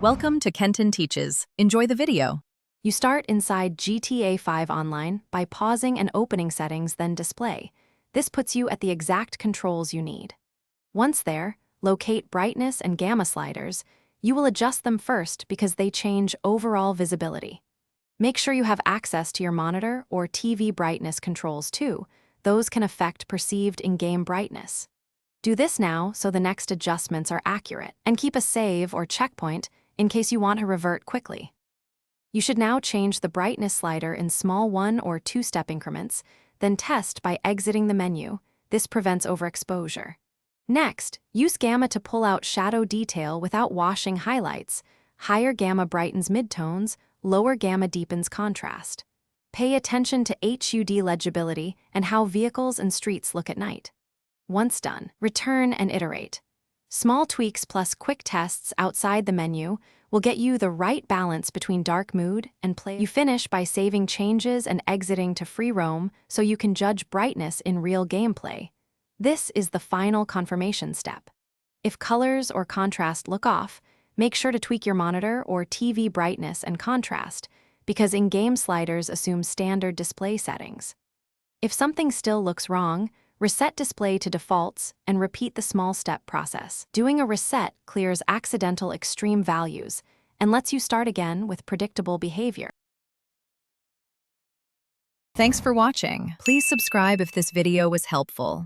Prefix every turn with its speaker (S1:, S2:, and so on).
S1: Welcome to Kenton Teaches. Enjoy the video.
S2: You start inside GTA 5 Online by pausing and opening Settings, then Display. This puts you at the exact controls you need. Once there, locate Brightness and Gamma sliders. You will adjust them first because they change overall visibility. Make sure you have access to your monitor or TV brightness controls too. Those can affect perceived in-game brightness. Do this now so the next adjustments are accurate, and keep a save or checkpoint in case you want to revert quickly. You should now change the brightness slider in small 1 or 2-step increments, then test by exiting the menu. This prevents overexposure. Next, use Gamma to pull out shadow detail without washing highlights. Higher Gamma brightens midtones, lower Gamma deepens contrast. Pay attention to HUD legibility and how vehicles and streets look at night. Once done, return and iterate. Small tweaks plus quick tests outside the menu will get you the right balance between dark mood and play. You finish by saving changes and exiting to free roam so you can judge brightness in real gameplay. This is the final confirmation step. If colors or contrast look off, make sure to tweak your monitor or TV brightness and contrast, because in-game sliders assume standard display settings. If something still looks wrong, reset display to defaults and repeat the small step process. Doing a reset clears accidental extreme values and lets you start again with predictable behavior.
S1: Thanks for watching. Please subscribe if this video was helpful.